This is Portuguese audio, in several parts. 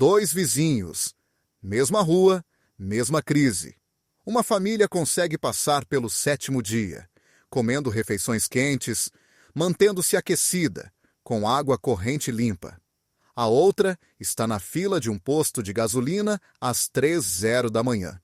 Dois vizinhos. Mesma rua, mesma crise. Uma família consegue passar pelo 7º dia, comendo refeições quentes, mantendo-se aquecida, com água corrente limpa. A outra está na fila de um posto de gasolina às 3h da manhã,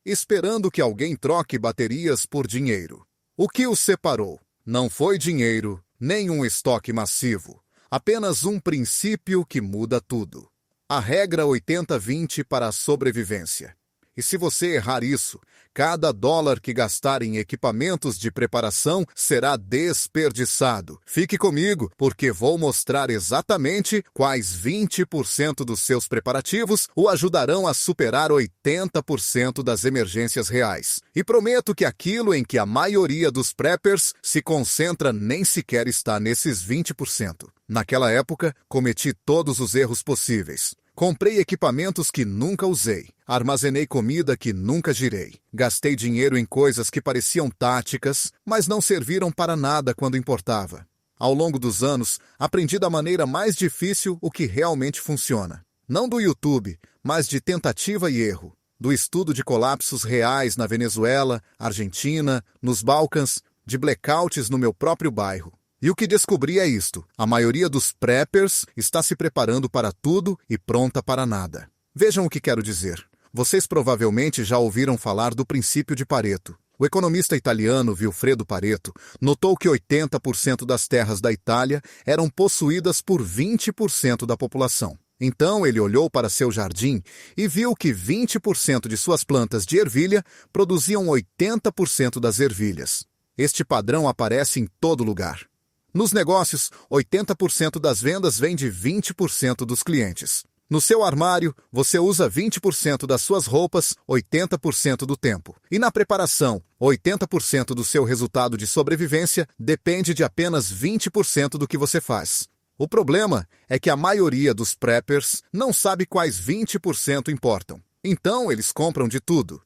esperando que alguém troque baterias por dinheiro. O que os separou? Não foi dinheiro, nem um estoque massivo, apenas um princípio que muda tudo. A regra 80-20 para a sobrevivência. E se você errar isso, cada dólar que gastar em equipamentos de preparação será desperdiçado. Fique comigo, porque vou mostrar exatamente quais 20% dos seus preparativos o ajudarão a superar 80% das emergências reais. E prometo que aquilo em que a maioria dos preppers se concentra nem sequer está nesses 20%. Naquela época, cometi todos os erros possíveis. Comprei equipamentos que nunca usei, armazenei comida que nunca girei, gastei dinheiro em coisas que pareciam táticas, mas não serviram para nada quando importava. Ao longo dos anos, aprendi da maneira mais difícil o que realmente funciona. Não do YouTube, mas de tentativa e erro, do estudo de colapsos reais na Venezuela, Argentina, nos Balcãs, de blackouts no meu próprio bairro. E o que descobri é isto: a maioria dos preppers está se preparando para tudo e pronta para nada. Vejam o que quero dizer. Vocês provavelmente já ouviram falar do princípio de Pareto. O economista italiano Vilfredo Pareto notou que 80% das terras da Itália eram possuídas por 20% da população. Então ele olhou para seu jardim e viu que 20% de suas plantas de ervilha produziam 80% das ervilhas. Este padrão aparece em todo lugar. Nos negócios, 80% das vendas vem de 20% dos clientes. No seu armário, você usa 20% das suas roupas 80% do tempo. E na preparação, 80% do seu resultado de sobrevivência depende de apenas 20% do que você faz. O problema é que a maioria dos preppers não sabe quais 20% importam. Então, eles compram de tudo.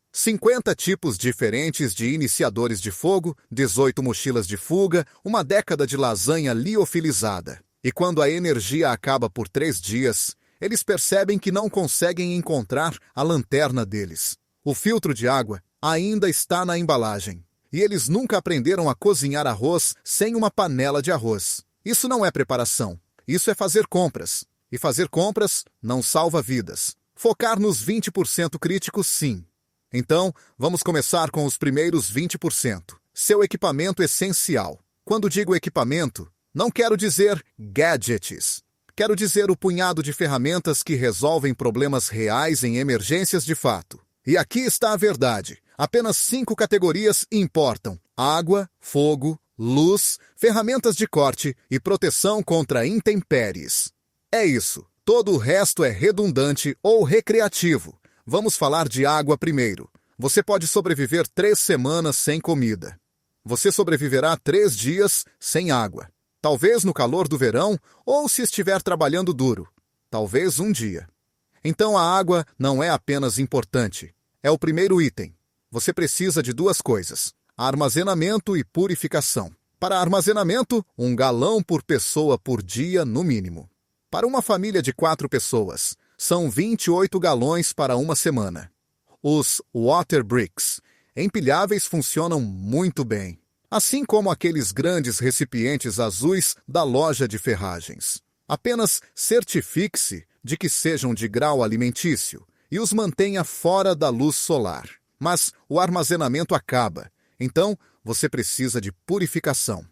50 tipos diferentes de iniciadores de fogo, 18 mochilas de fuga, uma década de lasanha liofilizada. E quando a energia acaba por 3 dias, eles percebem que não conseguem encontrar a lanterna deles. O filtro de água ainda está na embalagem. E eles nunca aprenderam a cozinhar arroz sem uma panela de arroz. Isso não é preparação. Isso é fazer compras. E fazer compras não salva vidas. Focar nos 20% críticos, sim. Então, vamos começar com os primeiros 20%. Seu equipamento essencial. Quando digo equipamento, não quero dizer gadgets. Quero dizer o punhado de ferramentas que resolvem problemas reais em emergências de fato. E aqui está a verdade. Apenas 5 categorias importam: água, fogo, luz, ferramentas de corte e proteção contra intempéries. É isso. Todo o resto é redundante ou recreativo. Vamos falar de água primeiro. Você pode sobreviver 3 semanas sem comida. Você sobreviverá 3 dias sem água. Talvez no calor do verão ou se estiver trabalhando duro. Talvez um dia. Então a água não é apenas importante. É o primeiro item. Você precisa de 2 coisas: armazenamento e purificação. Para armazenamento, 1 galão por pessoa por dia no mínimo. Para uma família de 4 pessoas, são 28 galões para uma semana. Os water bricks empilháveis funcionam muito bem, assim como aqueles grandes recipientes azuis da loja de ferragens. Apenas certifique-se de que sejam de grau alimentício e os mantenha fora da luz solar. Mas o armazenamento acaba, então você precisa de purificação.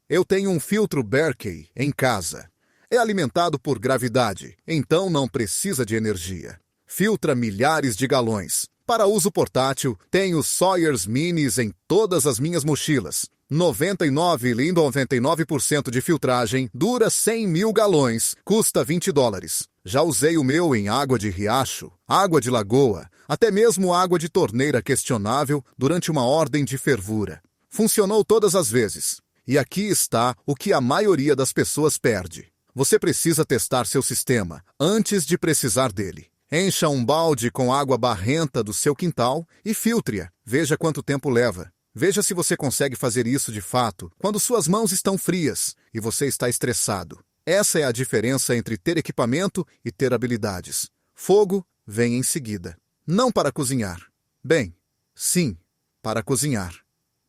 Eu tenho um filtro Berkey em casa. É alimentado por gravidade, então não precisa de energia. Filtra milhares de galões. Para uso portátil, tenho Sawyers Minis em todas as minhas mochilas. 99% de filtragem, dura 100.000 galões, custa $20. Já usei o meu em água de riacho, água de lagoa, até mesmo água de torneira questionável durante uma ordem de fervura. Funcionou todas as vezes. E aqui está o que a maioria das pessoas perde. Você precisa testar seu sistema antes de precisar dele. Encha um balde com água barrenta do seu quintal e filtre-a. Veja quanto tempo leva. Veja se você consegue fazer isso de fato quando suas mãos estão frias e você está estressado. Essa é a diferença entre ter equipamento e ter habilidades. Fogo vem em seguida. Não para cozinhar. Bem, sim, para cozinhar.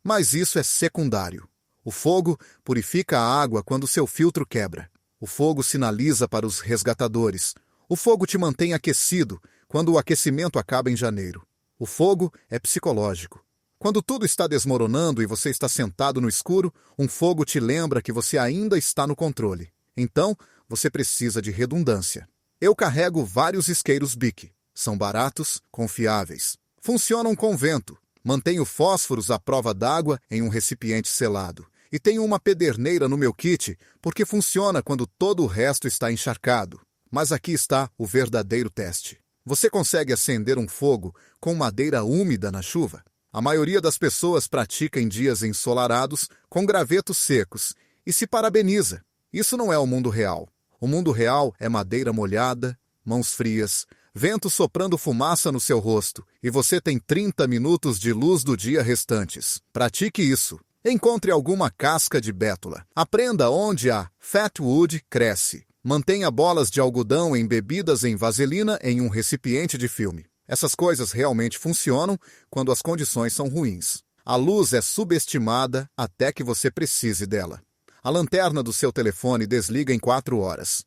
Mas isso é secundário. O fogo purifica a água quando seu filtro quebra. O fogo sinaliza para os resgatadores. O fogo te mantém aquecido quando o aquecimento acaba em janeiro. O fogo é psicológico. Quando tudo está desmoronando e você está sentado no escuro, um fogo te lembra que você ainda está no controle. Então, você precisa de redundância. Eu carrego vários isqueiros Bic. São baratos, confiáveis. Funcionam com vento. Mantenho fósforos à prova d'água em um recipiente selado. E tenho uma pederneira no meu kit porque funciona quando todo o resto está encharcado. Mas aqui está o verdadeiro teste. Você consegue acender um fogo com madeira úmida na chuva? A maioria das pessoas pratica em dias ensolarados com gravetos secos e se parabeniza. Isso não é o mundo real. O mundo real é madeira molhada, mãos frias, vento soprando fumaça no seu rosto e você tem 30 minutos de luz do dia restantes. Pratique isso. Encontre alguma casca de bétula. Aprenda onde a fatwood cresce. Mantenha bolas de algodão embebidas em vaselina em um recipiente de filme. Essas coisas realmente funcionam quando as condições são ruins. A luz é subestimada até que você precise dela. A lanterna do seu telefone desliga em 4 horas.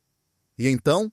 E então,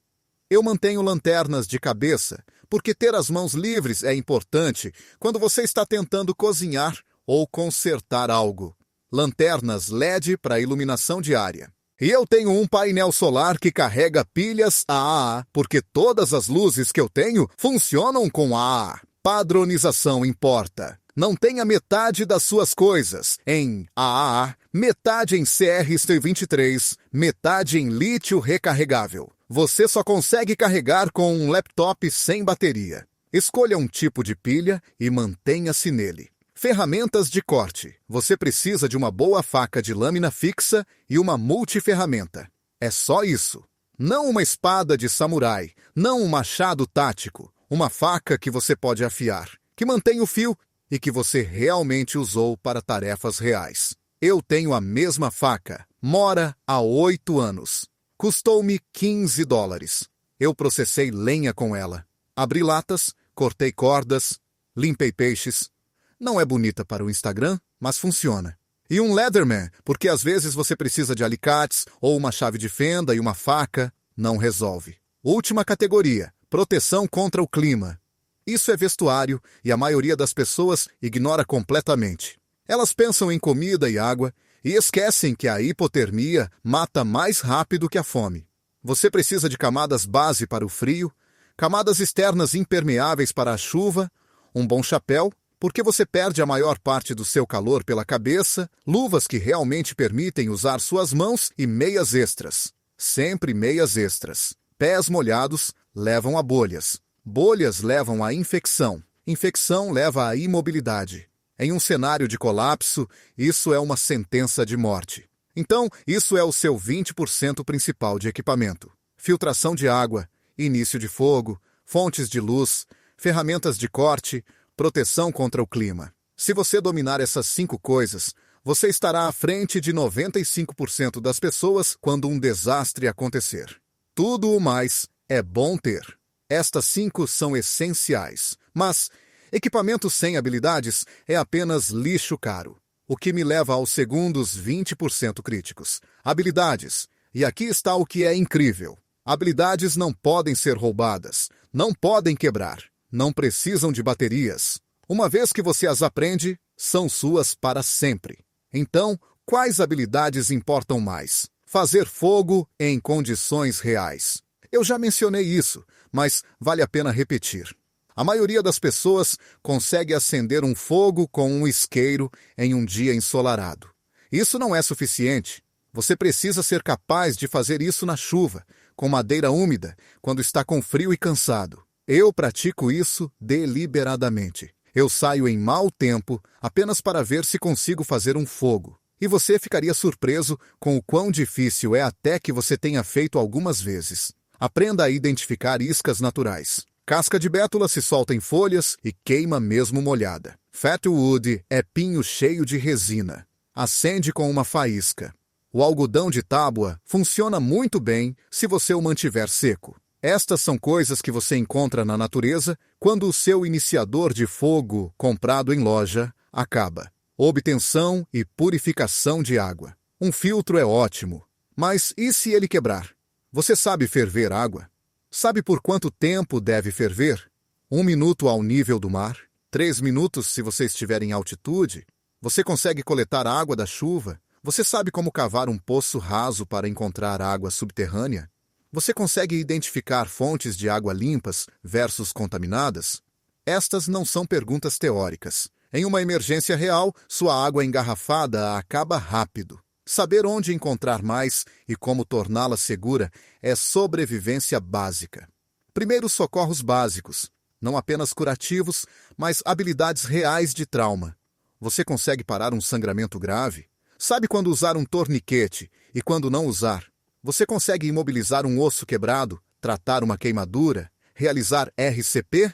eu mantenho lanternas de cabeça, porque ter as mãos livres é importante quando você está tentando cozinhar ou consertar algo. Lanternas LED para iluminação diária. E eu tenho um painel solar que carrega pilhas AAA, porque todas as luzes que eu tenho funcionam com AAA. Padronização importa. Não tenha metade das suas coisas em AAA, metade em CRC23, metade em lítio recarregável. Você só consegue carregar com um laptop sem bateria. Escolha um tipo de pilha e mantenha-se nele. Ferramentas de corte. Você precisa de uma boa faca de lâmina fixa e uma multiferramenta. É só isso. Não uma espada de samurai, não um machado tático. Uma faca que você pode afiar, que mantém o fio e que você realmente usou para tarefas reais. Eu tenho a mesma faca. Mora há 8 anos. Custou-me $15. Eu processei lenha com ela. Abri latas, cortei cordas, limpei peixes. Não é bonita para o Instagram, mas funciona. E um Leatherman, porque às vezes você precisa de alicates ou uma chave de fenda e uma faca, não resolve. Última categoria, proteção contra o clima. Isso é vestuário e a maioria das pessoas ignora completamente. Elas pensam em comida e água e esquecem que a hipotermia mata mais rápido que a fome. Você precisa de camadas base para o frio, camadas externas impermeáveis para a chuva, um bom chapéu, porque você perde a maior parte do seu calor pela cabeça, luvas que realmente permitem usar suas mãos e meias extras. Sempre meias extras. Pés molhados levam a bolhas. Bolhas levam à infecção. Infecção leva à imobilidade. Em um cenário de colapso, isso é uma sentença de morte. Então, isso é o seu 20% principal de equipamento. Filtração de água, início de fogo, fontes de luz, ferramentas de corte, proteção contra o clima. Se você dominar essas 5 coisas, você estará à frente de 95% das pessoas quando um desastre acontecer. Tudo o mais é bom ter. Estas 5 são essenciais, mas equipamento sem habilidades é apenas lixo caro. O que me leva aos segundos 20% críticos. Habilidades. E aqui está o que é incrível. Habilidades não podem ser roubadas, não podem quebrar. Não precisam de baterias. Uma vez que você as aprende, são suas para sempre. Então, quais habilidades importam mais? Fazer fogo em condições reais. Eu já mencionei isso, mas vale a pena repetir. A maioria das pessoas consegue acender um fogo com um isqueiro em um dia ensolarado. Isso não é suficiente. Você precisa ser capaz de fazer isso na chuva, com madeira úmida, quando está com frio e cansado. Eu pratico isso deliberadamente. Eu saio em mau tempo apenas para ver se consigo fazer um fogo. E você ficaria surpreso com o quão difícil é até que você tenha feito algumas vezes. Aprenda a identificar iscas naturais. Casca de bétula se solta em folhas e queima mesmo molhada. Fatwood é pinho cheio de resina. Acende com uma faísca. O algodão de tábua funciona muito bem se você o mantiver seco. Estas são coisas que você encontra na natureza quando o seu iniciador de fogo, comprado em loja, acaba. Obtenção e purificação de água. Um filtro é ótimo, mas e se ele quebrar? Você sabe ferver água? Sabe por quanto tempo deve ferver? 1 minuto ao nível do mar? 3 minutos se você estiver em altitude? Você consegue coletar água da chuva? Você sabe como cavar um poço raso para encontrar água subterrânea? Você consegue identificar fontes de água limpas versus contaminadas? Estas não são perguntas teóricas. Em uma emergência real, sua água engarrafada acaba rápido. Saber onde encontrar mais e como torná-la segura é sobrevivência básica. Primeiros socorros básicos, não apenas curativos, mas habilidades reais de trauma. Você consegue parar um sangramento grave? Sabe quando usar um torniquete e quando não usar? Você consegue imobilizar um osso quebrado, tratar uma queimadura, realizar RCP?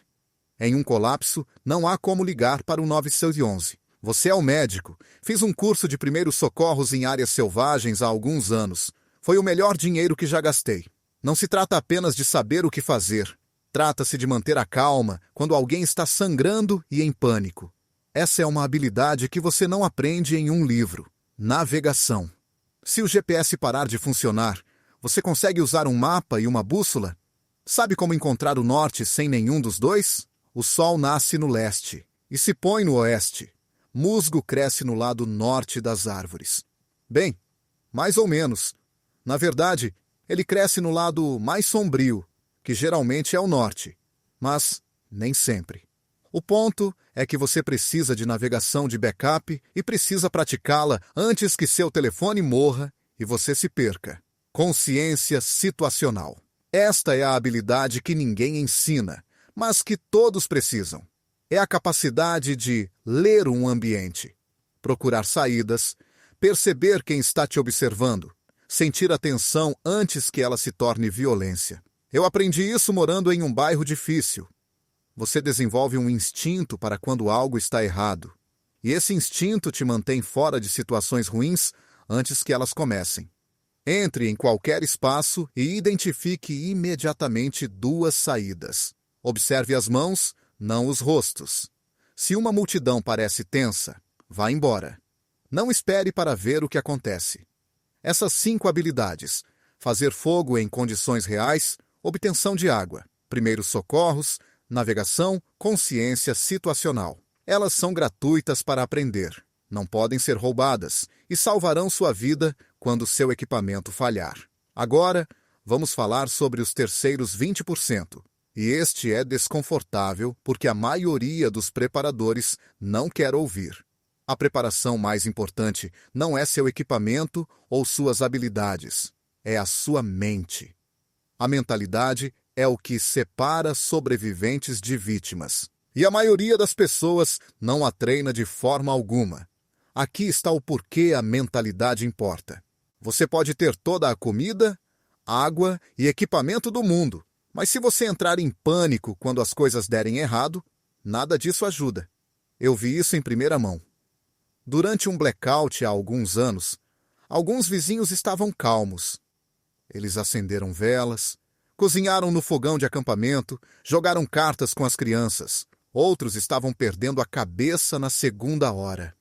Em um colapso, não há como ligar para o 911. Você é o médico. Fiz um curso de primeiros socorros em áreas selvagens há alguns anos. Foi o melhor dinheiro que já gastei. Não se trata apenas de saber o que fazer. Trata-se de manter a calma quando alguém está sangrando e em pânico. Essa é uma habilidade que você não aprende em um livro. Navegação. Se o GPS parar de funcionar, você consegue usar um mapa e uma bússola? Sabe como encontrar o norte sem nenhum dos dois? O sol nasce no leste e se põe no oeste. Musgo cresce no lado norte das árvores. Bem, mais ou menos. Na verdade, ele cresce no lado mais sombrio, que geralmente é o norte, mas nem sempre. O ponto é que você precisa de navegação de backup e precisa praticá-la antes que seu telefone morra e você se perca. Consciência situacional. Esta é a habilidade que ninguém ensina, mas que todos precisam. É a capacidade de ler um ambiente, procurar saídas, perceber quem está te observando, sentir a tensão antes que ela se torne violência. Eu aprendi isso morando em um bairro difícil. Você desenvolve um instinto para quando algo está errado, e esse instinto te mantém fora de situações ruins antes que elas comecem. Entre em qualquer espaço e identifique imediatamente 2 saídas. Observe as mãos, não os rostos. Se uma multidão parece tensa, vá embora. Não espere para ver o que acontece. Essas 5 habilidades: fazer fogo em condições reais, obtenção de água, primeiros socorros, navegação, consciência situacional. Elas são gratuitas para aprender, não podem ser roubadas e salvarão sua vida quando seu equipamento falhar. Agora, vamos falar sobre os terceiros 20%. E este é desconfortável porque a maioria dos preparadores não quer ouvir. A preparação mais importante não é seu equipamento ou suas habilidades, é a sua mente. A mentalidade é o que separa sobreviventes de vítimas. E a maioria das pessoas não a treina de forma alguma. Aqui está o porquê a mentalidade importa. Você pode ter toda a comida, água e equipamento do mundo, mas se você entrar em pânico quando as coisas derem errado, nada disso ajuda. Eu vi isso em primeira mão. Durante um blackout há alguns anos, alguns vizinhos estavam calmos. Eles acenderam velas, cozinharam no fogão de acampamento, jogaram cartas com as crianças. Outros estavam perdendo a cabeça na segunda hora,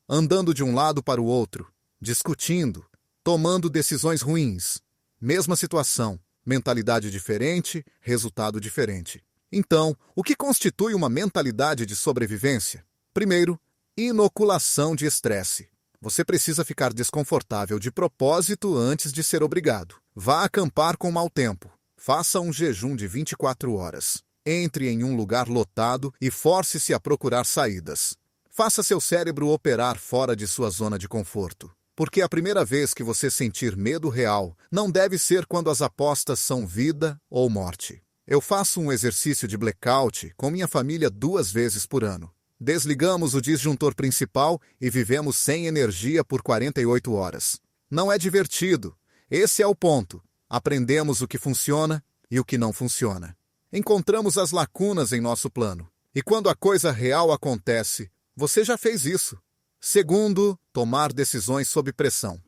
andando de um lado para o outro, discutindo, tomando decisões ruins. Mesma situação, mentalidade diferente, resultado diferente. Então, o que constitui uma mentalidade de sobrevivência? Primeiro, inoculação de estresse. Você precisa ficar desconfortável de propósito antes de ser obrigado. Vá acampar com mau tempo. Faça um jejum de 24 horas. Entre em um lugar lotado e force-se a procurar saídas. Faça seu cérebro operar fora de sua zona de conforto. Porque a primeira vez que você sentir medo real não deve ser quando as apostas são vida ou morte. Eu faço um exercício de blackout com minha família 2 vezes por ano. Desligamos o disjuntor principal e vivemos sem energia por 48 horas. Não é divertido. Esse é o ponto. Aprendemos o que funciona e o que não funciona. Encontramos as lacunas em nosso plano. E quando a coisa real acontece, você já fez isso. Segundo, tomar decisões sob pressão.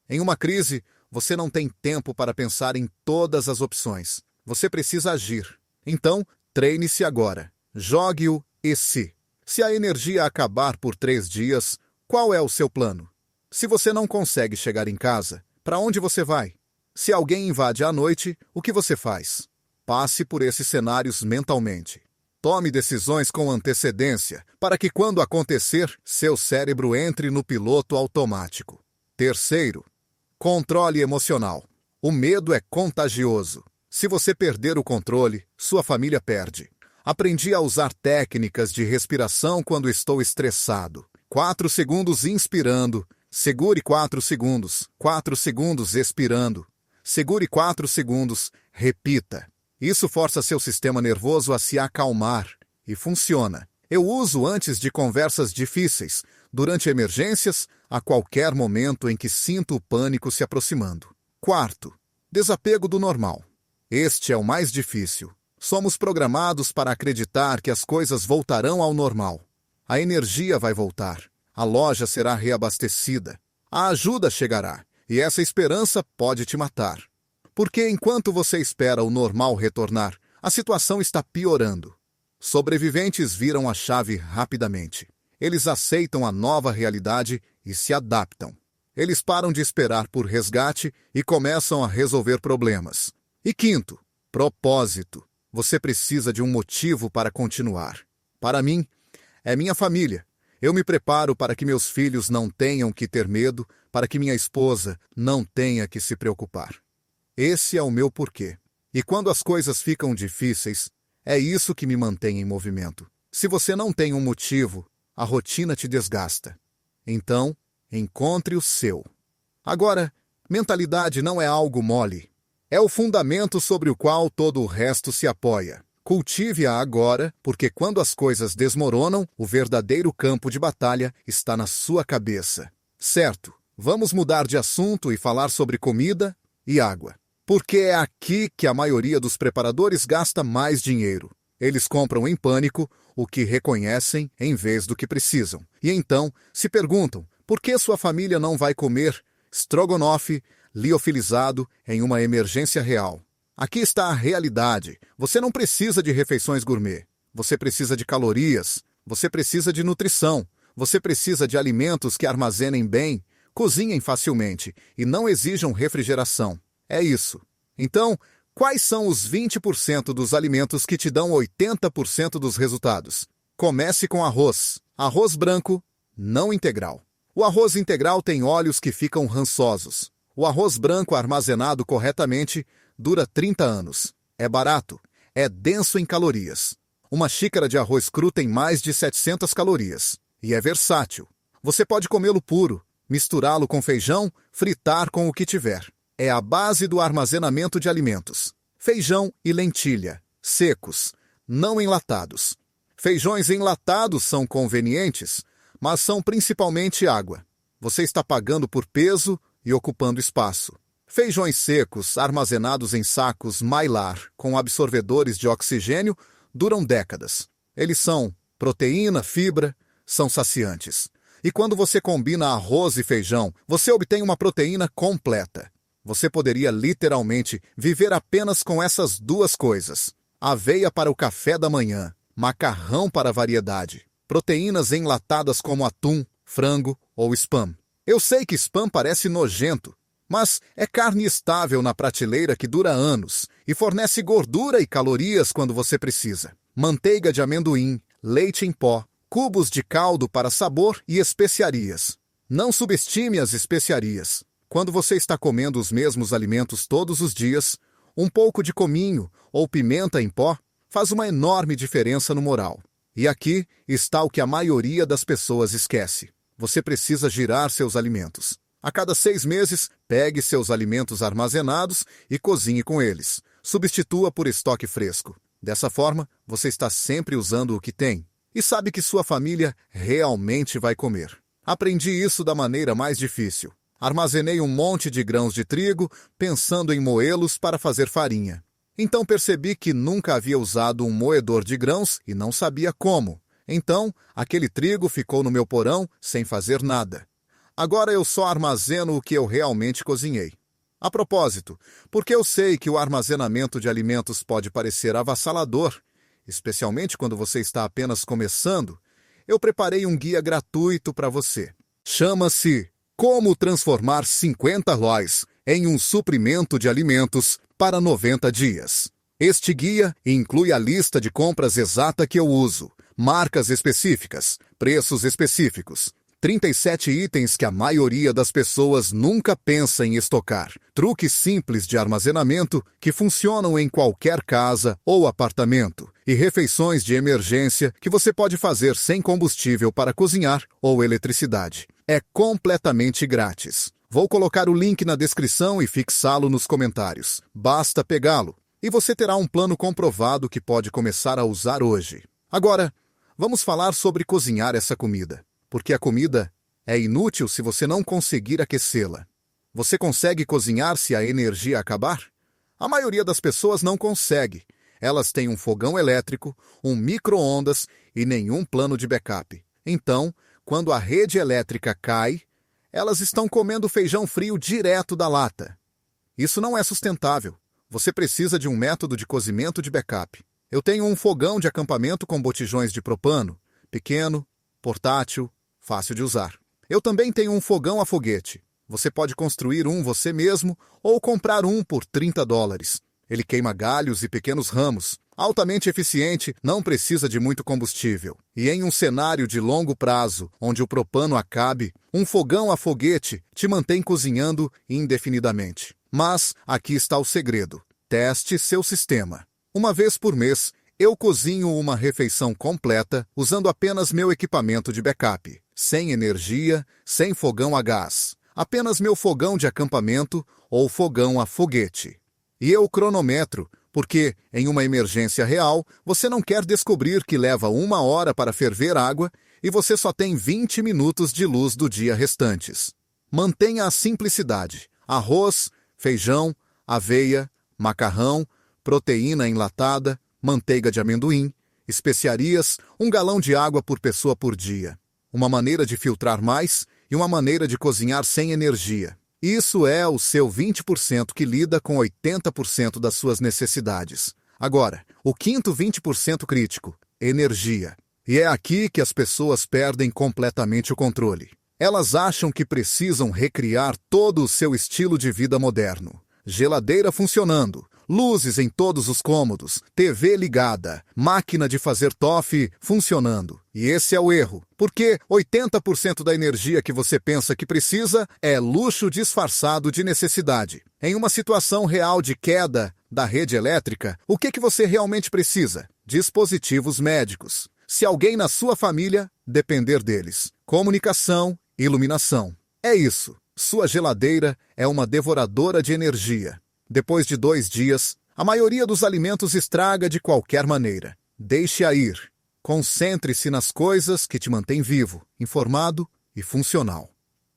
Em uma crise, você não tem tempo para pensar em todas as opções. Você precisa agir. Então, treine-se agora. Jogue o e se. Se a energia acabar por 3 dias, qual é o seu plano? Se você não consegue chegar em casa, para onde você vai? Se alguém invade à noite, o que você faz? Passe por esses cenários mentalmente. Tome decisões com antecedência, para que quando acontecer, seu cérebro entre no piloto automático. Terceiro, controle emocional. O medo é contagioso. Se você perder o controle, sua família perde. Aprendi a usar técnicas de respiração quando estou estressado. 4 segundos inspirando. Segure 4 segundos. 4 segundos expirando. Segure 4 segundos. Repita. Isso força seu sistema nervoso a se acalmar. E funciona. Eu uso antes de conversas difíceis, durante emergências, a qualquer momento em que sinto o pânico se aproximando. Quarto, desapego do normal. Este é o mais difícil. Somos programados para acreditar que as coisas voltarão ao normal. A energia vai voltar. A loja será reabastecida. A ajuda chegará. E essa esperança pode te matar. Porque enquanto você espera o normal retornar, a situação está piorando. Sobreviventes viram a chave rapidamente. Eles aceitam a nova realidade e se adaptam. Eles param de esperar por resgate e começam a resolver problemas. E quinto, propósito. Você precisa de um motivo para continuar. Para mim, é minha família. Eu me preparo para que meus filhos não tenham que ter medo, para que minha esposa não tenha que se preocupar. Esse é o meu porquê. E quando as coisas ficam difíceis, é isso que me mantém em movimento. Se você não tem um motivo, a rotina te desgasta. Então, encontre o seu. Agora, mentalidade não é algo mole. É o fundamento sobre o qual todo o resto se apoia. Cultive-a agora, porque quando as coisas desmoronam, o verdadeiro campo de batalha está na sua cabeça. Certo, vamos mudar de assunto e falar sobre comida e água. Porque é aqui que a maioria dos preparadores gasta mais dinheiro. Eles compram em pânico o que reconhecem em vez do que precisam. E então se perguntam por que sua família não vai comer estrogonofe liofilizado em uma emergência real. Aqui está a realidade. Você não precisa de refeições gourmet. Você precisa de calorias. Você precisa de nutrição. Você precisa de alimentos que armazenem bem, cozinhem facilmente e não exijam refrigeração. É isso. Então, quais são os 20% dos alimentos que te dão 80% dos resultados? Comece com arroz. Arroz branco, não integral. O arroz integral tem óleos que ficam rançosos. O arroz branco armazenado corretamente dura 30 anos. É barato. É denso em calorias. Uma xícara de arroz cru tem mais de 700 calorias. E é versátil. Você pode comê-lo puro, misturá-lo com feijão, fritar com o que tiver. É a base do armazenamento de alimentos. Feijão e lentilha, secos, não enlatados. Feijões enlatados são convenientes, mas são principalmente água. Você está pagando por peso e ocupando espaço. Feijões secos, armazenados em sacos Mylar com absorvedores de oxigênio, duram décadas. Eles são proteína, fibra, são saciantes. E quando você combina arroz e feijão, você obtém uma proteína completa. Você poderia literalmente viver apenas com essas duas coisas. Aveia para o café da manhã, macarrão para a variedade, proteínas enlatadas como atum, frango ou spam. Eu sei que spam parece nojento, mas é carne estável na prateleira que dura anos e fornece gordura e calorias quando você precisa. Manteiga de amendoim, leite em pó, cubos de caldo para sabor e especiarias. Não subestime as especiarias. Quando você está comendo os mesmos alimentos todos os dias, um pouco de cominho ou pimenta em pó faz uma enorme diferença no moral. E aqui está o que a maioria das pessoas esquece. Você precisa girar seus alimentos. A cada 6 meses, pegue seus alimentos armazenados e cozinhe com eles. Substitua por estoque fresco. Dessa forma, você está sempre usando o que tem e sabe que sua família realmente vai comer. Aprendi isso da maneira mais difícil. Armazenei um monte de grãos de trigo, pensando em moê-los para fazer farinha. Então percebi que nunca havia usado um moedor de grãos e não sabia como. Então, aquele trigo ficou no meu porão sem fazer nada. Agora eu só armazeno o que eu realmente cozinhei. A propósito, porque eu sei que o armazenamento de alimentos pode parecer avassalador, especialmente quando você está apenas começando, eu preparei um guia gratuito para você. Chama-se Como Transformar 50 ROIs em um Suprimento de Alimentos para 90 Dias. Este guia inclui a lista de compras exata que eu uso, marcas específicas, preços específicos, 37 itens que a maioria das pessoas nunca pensa em estocar, truques simples de armazenamento que funcionam em qualquer casa ou apartamento, e refeições de emergência que você pode fazer sem combustível para cozinhar ou eletricidade. É completamente grátis. Vou colocar o link na descrição e fixá-lo nos comentários. Basta pegá-lo e você terá um plano comprovado que pode começar a usar hoje. Agora, vamos falar sobre cozinhar essa comida. Porque a comida é inútil se você não conseguir aquecê-la. Você consegue cozinhar se a energia acabar? A maioria das pessoas não consegue. Elas têm um fogão elétrico, um micro-ondas e nenhum plano de backup. Então, quando a rede elétrica cai, elas estão comendo feijão frio direto da lata. Isso não é sustentável. Você precisa de um método de cozimento de backup. Eu tenho um fogão de acampamento com botijões de propano, pequeno, portátil, fácil de usar. Eu também tenho um fogão a foguete. Você pode construir um você mesmo ou comprar um por $30. Ele queima galhos e pequenos ramos. Altamente eficiente, não precisa de muito combustível. E em um cenário de longo prazo, onde o propano acabe, um fogão a foguete te mantém cozinhando indefinidamente. Mas aqui está o segredo. Teste seu sistema. Uma vez por mês, eu cozinho uma refeição completa usando apenas meu equipamento de backup. Sem energia, sem fogão a gás. Apenas meu fogão de acampamento ou fogão a foguete. E eu cronometro, porque, em uma emergência real, você não quer descobrir que leva 1 hora para ferver água e você só tem 20 minutos de luz do dia restantes. Mantenha a simplicidade. Arroz, feijão, aveia, macarrão, proteína enlatada, manteiga de amendoim, especiarias, 1 galão de água por pessoa por dia. Uma maneira de filtrar mais e uma maneira de cozinhar sem energia. Isso é o seu 20% que lida com 80% das suas necessidades. Agora, o quinto 20% crítico, energia. E é aqui que as pessoas perdem completamente o controle. Elas acham que precisam recriar todo o seu estilo de vida moderno. Geladeira funcionando, luzes em todos os cômodos, TV ligada, máquina de fazer toffee funcionando. E esse é o erro, porque 80% da energia que você pensa que precisa é luxo disfarçado de necessidade. Em uma situação real de queda da rede elétrica, o que você realmente precisa? Dispositivos médicos. Se alguém na sua família depender deles. Comunicação, iluminação. É isso. Sua geladeira é uma devoradora de energia. Depois de 2 dias, a maioria dos alimentos estraga de qualquer maneira. Deixe-a ir. Concentre-se nas coisas que te mantêm vivo, informado e funcional.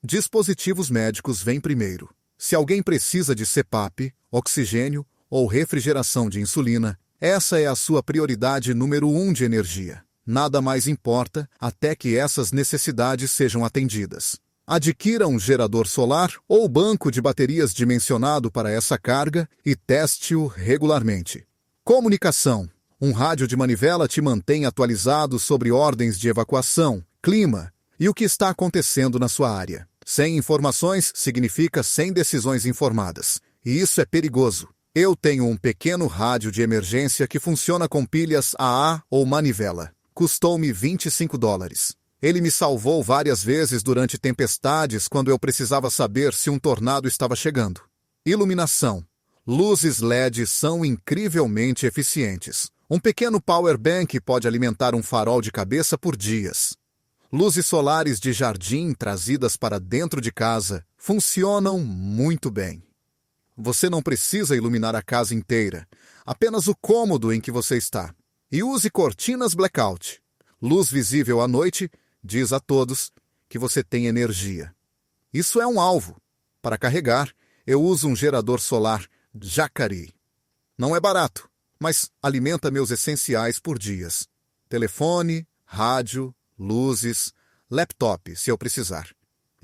Dispositivos médicos vêm primeiro. Se alguém precisa de CPAP, oxigênio ou refrigeração de insulina, essa é a sua prioridade número 1 de energia. Nada mais importa até que essas necessidades sejam atendidas. Adquira um gerador solar ou banco de baterias dimensionado para essa carga e teste-o regularmente. Comunicação. Um rádio de manivela te mantém atualizado sobre ordens de evacuação, clima e o que está acontecendo na sua área. Sem informações significa sem decisões informadas. E isso é perigoso. Eu tenho um pequeno rádio de emergência que funciona com pilhas AA ou manivela. Custou-me $25. Ele me salvou várias vezes durante tempestades quando eu precisava saber se um tornado estava chegando. Iluminação. Luzes LED são incrivelmente eficientes. Um pequeno power bank pode alimentar um farol de cabeça por dias. Luzes solares de jardim trazidas para dentro de casa funcionam muito bem. Você não precisa iluminar a casa inteira, apenas o cômodo em que você está. E use cortinas blackout. Luz visível à noite diz a todos que você tem energia. Isso é um alvo. Para carregar, eu uso um gerador solar Jacari. Não é barato, mas alimenta meus essenciais por dias. Telefone, rádio, luzes, laptop, se eu precisar.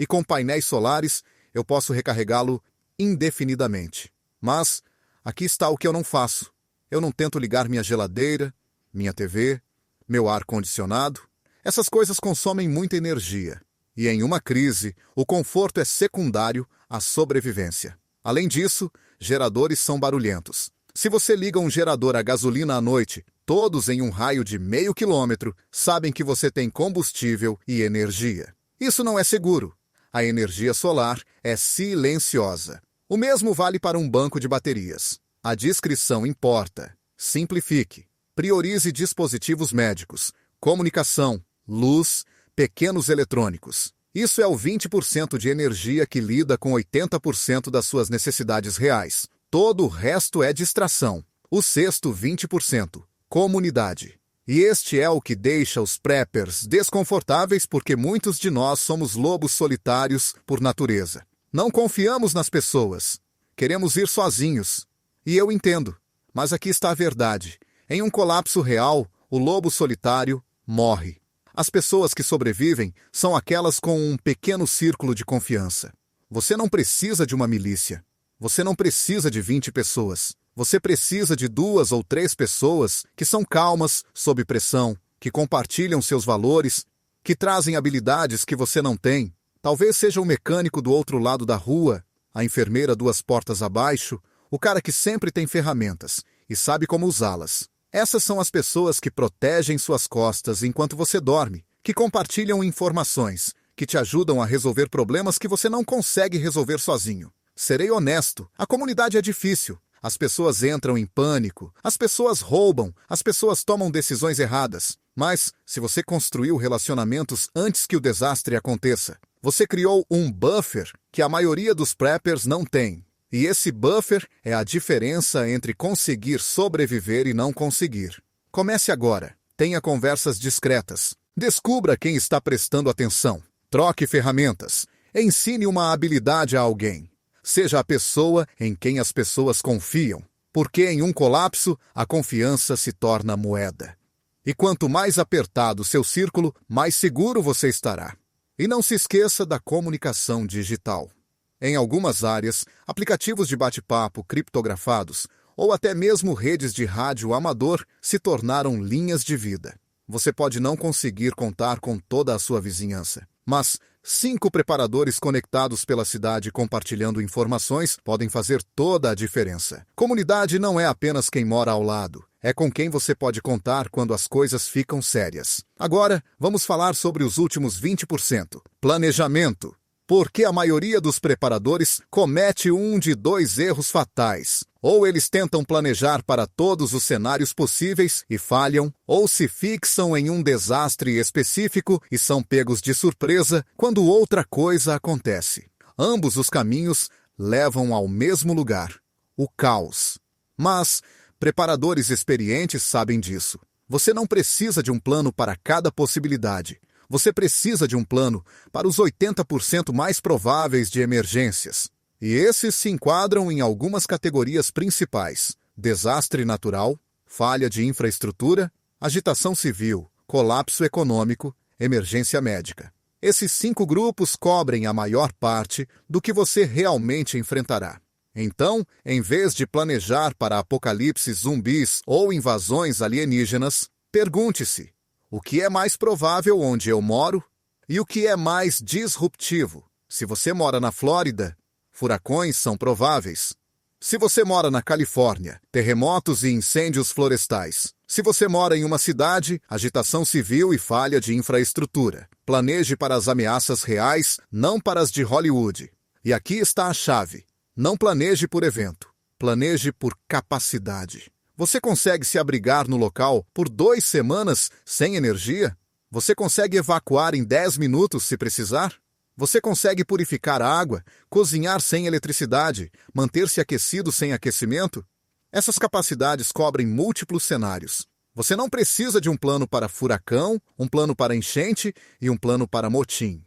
E com painéis solares, eu posso recarregá-lo indefinidamente. Mas aqui está o que eu não faço. Eu não tento ligar minha geladeira, minha TV, meu ar-condicionado. Essas coisas consomem muita energia. E em uma crise, o conforto é secundário à sobrevivência. Além disso, geradores são barulhentos. Se você liga um gerador a gasolina à noite, todos em um raio de meio quilômetro sabem que você tem combustível e energia. Isso não é seguro. A energia solar é silenciosa. O mesmo vale para um banco de baterias. A discrição importa. Simplifique. Priorize dispositivos médicos, comunicação, luz, pequenos eletrônicos. Isso é o 20% de energia que lida com 80% das suas necessidades reais. Todo o resto é distração. O sexto 20%, comunidade. E este é o que deixa os preppers desconfortáveis porque muitos de nós somos lobos solitários por natureza. Não confiamos nas pessoas. Queremos ir sozinhos. E eu entendo. Mas aqui está a verdade. Em um colapso real, o lobo solitário morre. As pessoas que sobrevivem são aquelas com um pequeno círculo de confiança. Você não precisa de uma milícia. Você não precisa de 20 pessoas. Você precisa de 2 ou 3 pessoas que são calmas, sob pressão, que compartilham seus valores, que trazem habilidades que você não tem. Talvez seja o mecânico do outro lado da rua, a enfermeira 2 portas abaixo, o cara que sempre tem ferramentas e sabe como usá-las. Essas são as pessoas que protegem suas costas enquanto você dorme, que compartilham informações, que te ajudam a resolver problemas que você não consegue resolver sozinho. Serei honesto, a comunidade é difícil. As pessoas entram em pânico, as pessoas roubam, as pessoas tomam decisões erradas. Mas, se você construiu relacionamentos antes que o desastre aconteça, você criou um buffer que a maioria dos preppers não tem. E esse buffer é a diferença entre conseguir sobreviver e não conseguir. Comece agora. Tenha conversas discretas. Descubra quem está prestando atenção. Troque ferramentas. Ensine uma habilidade a alguém. Seja a pessoa em quem as pessoas confiam, porque em um colapso, a confiança se torna moeda. E quanto mais apertado seu círculo, mais seguro você estará. E não se esqueça da comunicação digital. Em algumas áreas, aplicativos de bate-papo criptografados ou até mesmo redes de rádio amador se tornaram linhas de vida. Você pode não conseguir contar com toda a sua vizinhança, mas 5 preparadores conectados pela cidade compartilhando informações podem fazer toda a diferença. Comunidade não é apenas quem mora ao lado. É com quem você pode contar quando as coisas ficam sérias. Agora, vamos falar sobre os últimos 20%. Planejamento. Porque a maioria dos preparadores comete um de 2 erros fatais. Ou eles tentam planejar para todos os cenários possíveis e falham, ou se fixam em um desastre específico e são pegos de surpresa quando outra coisa acontece. Ambos os caminhos levam ao mesmo lugar, o caos. Mas preparadores experientes sabem disso. Você não precisa de um plano para cada possibilidade. Você precisa de um plano para os 80% mais prováveis de emergências. E esses se enquadram em algumas categorias principais: desastre natural, falha de infraestrutura, agitação civil, colapso econômico, emergência médica. Esses 5 grupos cobrem a maior parte do que você realmente enfrentará. Então, em vez de planejar para apocalipses zumbis ou invasões alienígenas, pergunte-se: o que é mais provável onde eu moro? E o que é mais disruptivo? Se você mora na Flórida, furacões são prováveis. Se você mora na Califórnia, terremotos e incêndios florestais. Se você mora em uma cidade, agitação civil e falha de infraestrutura. Planeje para as ameaças reais, não para as de Hollywood. E aqui está a chave. Não planeje por evento. Planeje por capacidade. Você consegue se abrigar no local por 2 semanas sem energia? Você consegue evacuar em 10 minutos se precisar? Você consegue purificar a água, cozinhar sem eletricidade, manter-se aquecido sem aquecimento? Essas capacidades cobrem múltiplos cenários. Você não precisa de um plano para furacão, um plano para enchente e um plano para motim.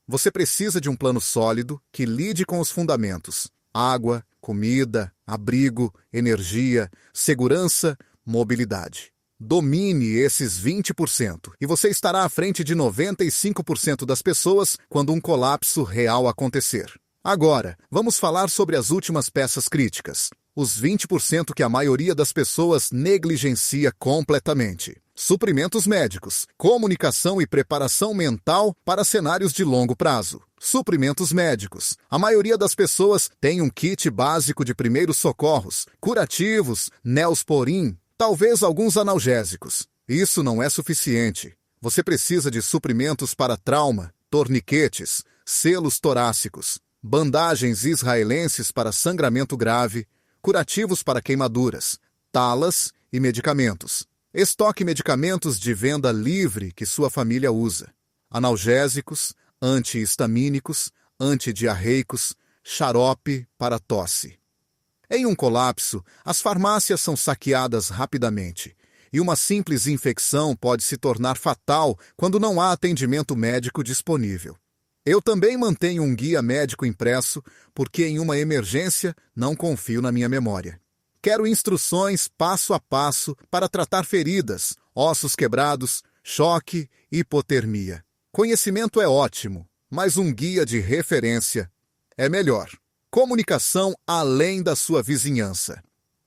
Você precisa de um plano sólido que lide com os fundamentos: água, comida, abrigo, energia, segurança, mobilidade. Domine esses 20% e você estará à frente de 95% das pessoas quando um colapso real acontecer. Agora, vamos falar sobre as últimas peças críticas. Os 20% que a maioria das pessoas negligencia completamente. Suprimentos médicos, comunicação e preparação mental para cenários de longo prazo. Suprimentos médicos. A maioria das pessoas tem um kit básico de primeiros socorros, curativos, Neosporin, talvez alguns analgésicos. Isso não é suficiente. Você precisa de suprimentos para trauma, torniquetes, selos torácicos, bandagens israelenses para sangramento grave, curativos para queimaduras, talas e medicamentos. Estoque medicamentos de venda livre que sua família usa. Analgésicos, antihistamínicos, antidiarreicos, xarope para tosse. Em um colapso, as farmácias são saqueadas rapidamente, e uma simples infecção pode se tornar fatal quando não há atendimento médico disponível. Eu também mantenho um guia médico impresso, porque em uma emergência não confio na minha memória. Quero instruções passo a passo para tratar feridas, ossos quebrados, choque e hipotermia. Conhecimento é ótimo, mas um guia de referência é melhor. Comunicação além da sua vizinhança.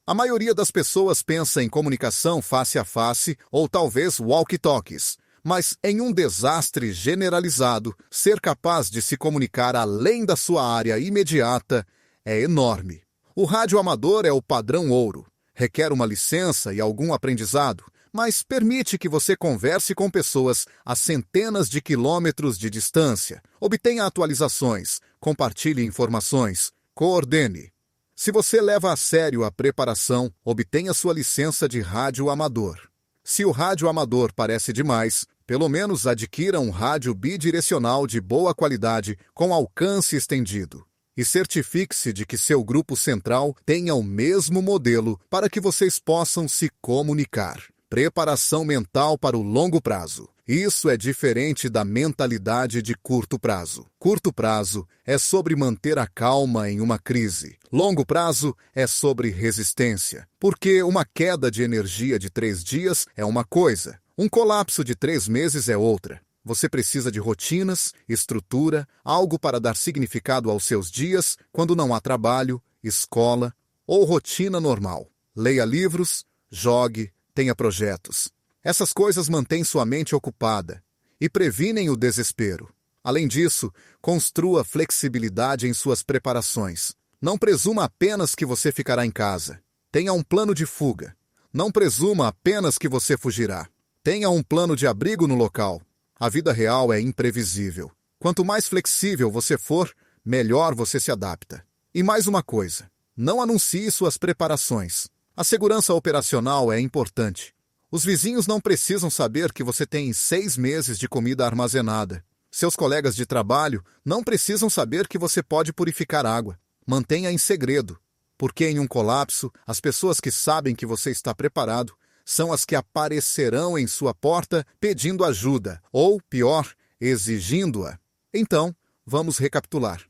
A maioria das pessoas pensa em comunicação face a face ou talvez walkie-talkies, mas em um desastre generalizado, ser capaz de se comunicar além da sua área imediata é enorme. O rádio amador é o padrão ouro. Requer uma licença e algum aprendizado, mas permite que você converse com pessoas a centenas de quilômetros de distância, obtenha atualizações, compartilhe informações, coordene. Se você leva a sério a preparação, obtenha sua licença de rádio amador. Se o rádio amador parece demais, pelo menos adquira um rádio bidirecional de boa qualidade com alcance estendido. E certifique-se de que seu grupo central tenha o mesmo modelo para que vocês possam se comunicar. Preparação mental para o longo prazo. Isso é diferente da mentalidade de curto prazo. Curto prazo é sobre manter a calma em uma crise. Longo prazo é sobre resistência. Porque uma queda de energia de 3 dias é uma coisa, um colapso de 3 meses é outra. Você precisa de rotinas, estrutura, algo para dar significado aos seus dias quando não há trabalho, escola ou rotina normal. Leia livros, jogue, tenha projetos. Essas coisas mantêm sua mente ocupada e previnem o desespero. Além disso, construa flexibilidade em suas preparações. Não presuma apenas que você ficará em casa. Tenha um plano de fuga. Não presuma apenas que você fugirá. Tenha um plano de abrigo no local. A vida real é imprevisível. Quanto mais flexível você for, melhor você se adapta. E mais uma coisa, não anuncie suas preparações. A segurança operacional é importante. Os vizinhos não precisam saber que você tem 6 meses de comida armazenada. Seus colegas de trabalho não precisam saber que você pode purificar água. Mantenha em segredo, porque em um colapso, as pessoas que sabem que você está preparado são as que aparecerão em sua porta pedindo ajuda, ou, pior, exigindo-a. Então, vamos recapitular.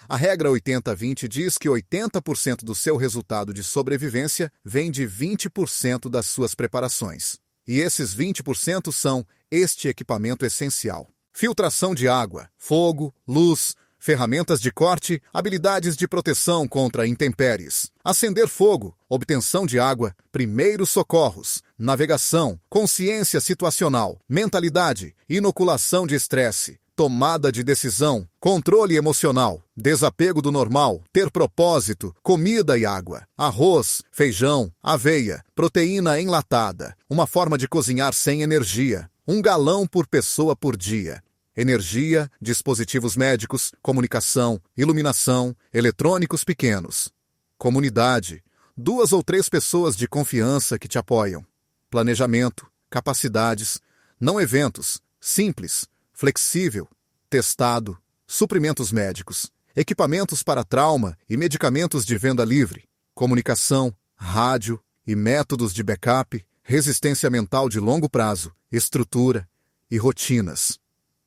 A regra 80-20 diz que 80% do seu resultado de sobrevivência vem de 20% das suas preparações. E esses 20% são este equipamento essencial: filtração de água, fogo, luz, ferramentas de corte, habilidades de proteção contra intempéries, acender fogo, obtenção de água, primeiros socorros, navegação, consciência situacional, mentalidade, inoculação de estresse, tomada de decisão, controle emocional, desapego do normal, ter propósito, comida e água, arroz, feijão, aveia, proteína enlatada, uma forma de cozinhar sem energia, 1 galão por pessoa por dia. Energia, dispositivos médicos, comunicação, iluminação, eletrônicos pequenos. Comunidade, 2 ou 3 pessoas de confiança que te apoiam. Planejamento, capacidades, não eventos, simples, flexível, testado, suprimentos médicos, equipamentos para trauma e medicamentos de venda livre, comunicação, rádio e métodos de backup, resistência mental de longo prazo, estrutura e rotinas.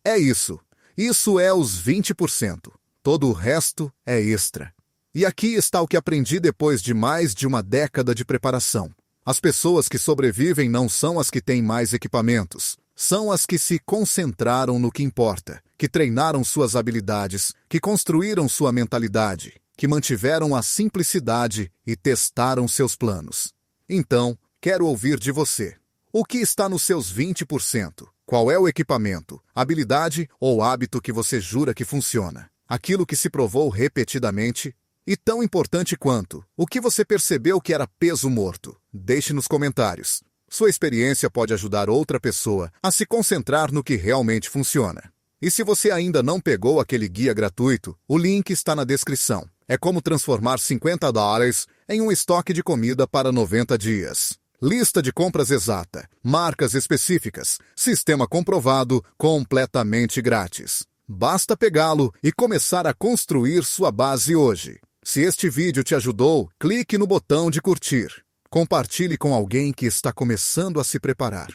É isso. Isso é os 20%. Todo o resto é extra. E aqui está o que aprendi depois de mais de uma década de preparação. As pessoas que sobrevivem não são as que têm mais equipamentos. São as que se concentraram no que importa, que treinaram suas habilidades, que construíram sua mentalidade, que mantiveram a simplicidade e testaram seus planos. Então, quero ouvir de você. O que está nos seus 20%? Qual é o equipamento, habilidade ou hábito que você jura que funciona? Aquilo que se provou repetidamente? E tão importante quanto, o que você percebeu que era peso morto? Deixe nos comentários. Sua experiência pode ajudar outra pessoa a se concentrar no que realmente funciona. E se você ainda não pegou aquele guia gratuito, o link está na descrição. É como transformar $50 em um estoque de comida para 90 dias. Lista de compras exata, marcas específicas, sistema comprovado, completamente grátis. Basta pegá-lo e começar a construir sua base hoje. Se este vídeo te ajudou, clique no botão de curtir. Compartilhe com alguém que está começando a se preparar.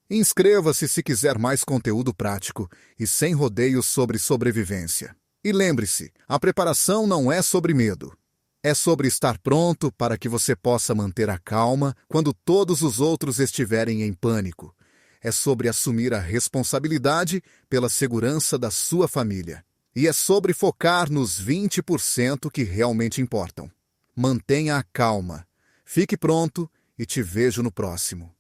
Inscreva-se se quiser mais conteúdo prático e sem rodeios sobre sobrevivência. E lembre-se, a preparação não é sobre medo. É sobre estar pronto para que você possa manter a calma quando todos os outros estiverem em pânico. É sobre assumir a responsabilidade pela segurança da sua família. E é sobre focar nos 20% que realmente importam. Mantenha a calma. Fique pronto e te vejo no próximo.